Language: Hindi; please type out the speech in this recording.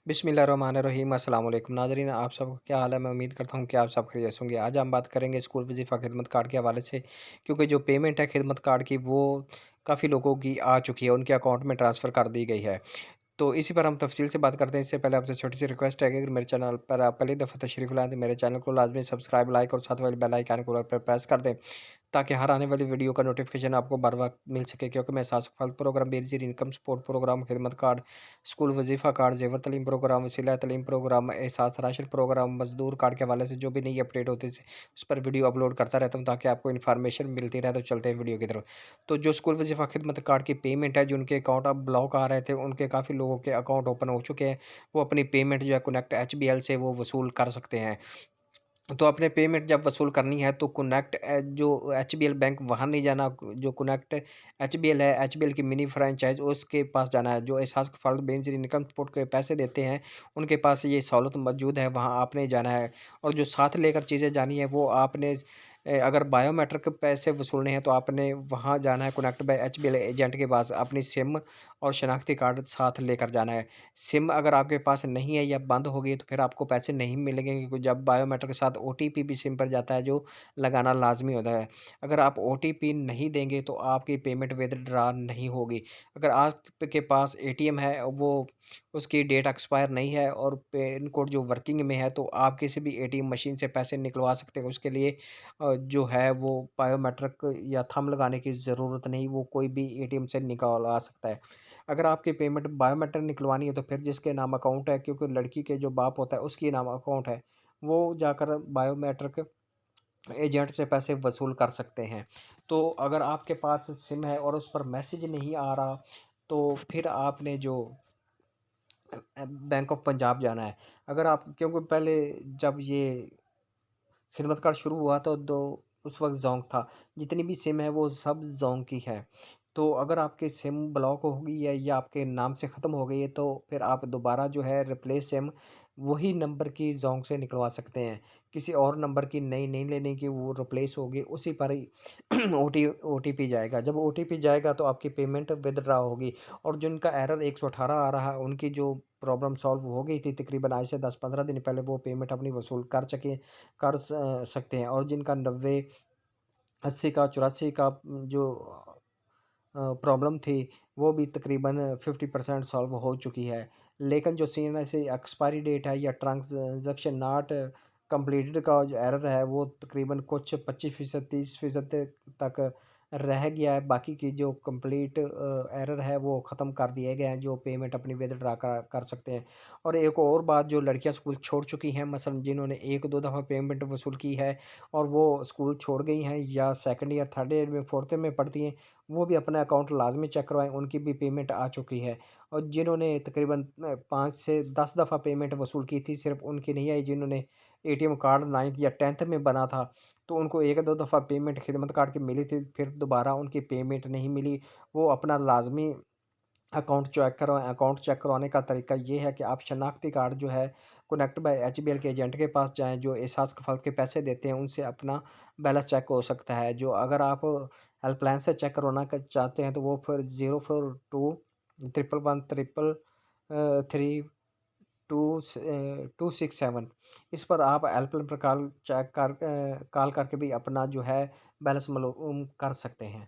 बिस्मिल्लाहिर्रहमानिर्रहीम अस्सलाम वालेकुम नाज़रीन, आप सबका क्या हाल है। मैं उम्मीद करता हूँ कि आप सब खैरियत से होंगे। आज हम बात करेंगे स्कूल वजीफ़ा खिदमत कार्ड के हवाले से, क्योंकि जो पेमेंट है खिदमत कार्ड की वो काफ़ी लोगों की आ चुकी है, उनके अकाउंट में ट्रांसफ़र कर दी गई है। तो इसी पर हम तफ़सील से बात करते हैं। इससे पहले आपसे छोटी-सी रिक्वेस्ट है कि अगर मेरे चैनल पर आप पहली दफ़ा तशरीफ़ लाएँ तो मेरे चैनल को लाज़मी सब्सक्राइब, लाइक और साथ वाले बेल आइकन को पर प्रेस कर दें, ताकि हर आने वाली वीडियो का नोटिफ़िकेशन आपको बर वक़्त मिल सके। क्योंकि मैं साथ फल program, Benazir income support program, खिदमत कार्ड, स्कूल वजीफ़ा कार्ड, ज़ेवर तलीम प्रोग्राम, वसीला तलीम प्रोग्राम, एहसास राशन प्रोग्राम, मज़दूर कार्ड के हवाले से जो भी नई अपडेट होती है उस पर वीडियो अपलोड करता रहता हूँ, ताकि आपको इन्फॉर्मेशन मिलती रहे। तो चलते हैं वीडियो की तरफ। तो जो स्कूल वजीफ़ा खिदमत कार्ड की पेमेंट है, जिनके अकाउंट अब ब्लॉक आ रहे थे, उनके काफ़ी लोगों के अकाउंट ओपन हो चुके हैं। वो अपनी पेमेंट जो है कनेक्ट एचबीएल से वो वसूल कर सकते हैं। तो आपने पेमेंट जब वसूल करनी है तो कनेक्ट जो एचबीएल बैंक वहाँ नहीं जाना, जो कनेक्ट एचबीएल है, एचबीएल की मिनी फ्रैंचाइज़ उसके पास जाना है। जो एहसास फ़र्द बेनज़ीर इनकम सपोर्ट के पैसे देते हैं, उनके पास ये सहूलत मौजूद है, वहाँ आपने जाना है। और जो साथ लेकर चीज़ें जानी है वो आपने अगर बायोमेट्रिक पैसे वसूलने हैं तो आपने वहाँ जाना है कनेक्ट बाय एचबीएल एजेंट के पास, अपनी सिम और शनाख्ती कार्ड साथ लेकर जाना है। सिम अगर आपके पास नहीं है या बंद हो गई है तो फिर आपको पैसे नहीं मिलेंगे, क्योंकि जब बायोमेट्रिक के साथ ओटीपी भी सिम पर जाता है, जो लगाना लाज़मी होता है। अगर आप ओटीपी नहीं देंगे तो आपकी पेमेंट विथड्रॉ नहीं होगी। अगर आपके पास एटीएम है, वो उसकी डेट एक्सपायर नहीं है और पिन कोड जो वर्किंग में है, तो आप किसी भी एटीएम मशीन से पैसे निकलवा सकते हैं। उसके लिए जो है वो बायोमेट्रिक या थंब लगाने की ज़रूरत नहीं, वो कोई भी एटीएम से निकलवा सकता है। अगर आपकी पेमेंट बायोमेट्रिक निकलवानी है तो फिर जिसके नाम अकाउंट है, क्योंकि लड़की के जो बाप होता है उसके नाम अकाउंट है, वो जाकर बायोमेट्रिक एजेंट से पैसे वसूल कर सकते हैं। तो अगर आपके पास सिम है और उस पर मैसेज नहीं आ रहा, तो फिर आपने जो बैंक ऑफ पंजाब जाना है। अगर आप, क्योंकि पहले जब ये खिदमत कार्ड शुरू हुआ तो उस वक़्त ज़ोंक था। जितनी भी सिम है वो सब ज़ोंक की है। तो अगर आपकी सिम ब्लॉक हो गई है या आपके नाम से ख़त्म हो गई है तो फिर आप दोबारा जो है रिप्लेस सिम वही नंबर की ज़ोंक से निकलवा सकते हैं। किसी और नंबर की नई नहीं लेने की, वो रिप्लेस होगी उसी पर ही ओटीपी जाएगा। जब ओटीपी जाएगा तो आपकी पेमेंट विथड्रॉ होगी। और जिनका एरर 118 आ रहा है, उनकी जो प्रॉब्लम सॉल्व हो गई थी तकरीबन आज से 10-15 दिन पहले, वो पेमेंट अपनी वसूल कर सकते हैं। और जिनका 90, 80 का, 84 का जो प्रॉब्लम थी, वो भी तकरीबन 50% सॉल्व हो चुकी है। लेकिन जो सीएनएस एक्सपायरी डेट है या ट्रांज़ैक्शन नॉट कंप्लीटेड का जो एरर है, वो तकरीबन कुछ 25% 30% तक रह गया है। बाकी की जो कंप्लीट एरर है वो ख़त्म कर दिए गए हैं, जो पेमेंट अपनी विथड्रॉ कर सकते हैं। और एक और बात, जो लड़कियां स्कूल छोड़ चुकी हैं, मसलन जिन्होंने 1-2 दफ़ा पेमेंट वसूल की है और वो स्कूल छोड़ गई हैं या सेकंड ईयर, थर्ड ईयर में, फोर्थ ईयर में पढ़ती हैं, वो भी अपना अकाउंट लाज़मी चेक करवाएँ, उनकी भी पेमेंट आ चुकी है। और जिन्होंने तकरीबन 5 से 10 दफ़ा पेमेंट वसूल की थी, सिर्फ़ उनकी नहीं आई। जिन्होंने एटीएम कार्ड 9th या 10th में बना था, तो उनको 1-2 दफ़ा पेमेंट खिदमत कार्ड की मिली थी, फिर दोबारा उनकी पेमेंट नहीं मिली। वो अपना लाज़मी अकाउंट चेक करवाएँ। अकाउंट चेक करवाने का तरीका ये है कि आप शनाख्ती कार्ड जो है, कनेक्ट बाय एचबीएल के एजेंट के पास जाएँ, जो एहसास कफ़ालत के पैसे देते हैं, उनसे अपना बैलेंस चेक हो सकता है। जो अगर आप हेल्पलाइन से चेक करवाना चाहते हैं तो वो फिर 042 111 ट्रिपल 3 267, इस पर आप हेल्पलाइन पर कॉल करके भी अपना जो है बैलेंस मालूम कर सकते हैं।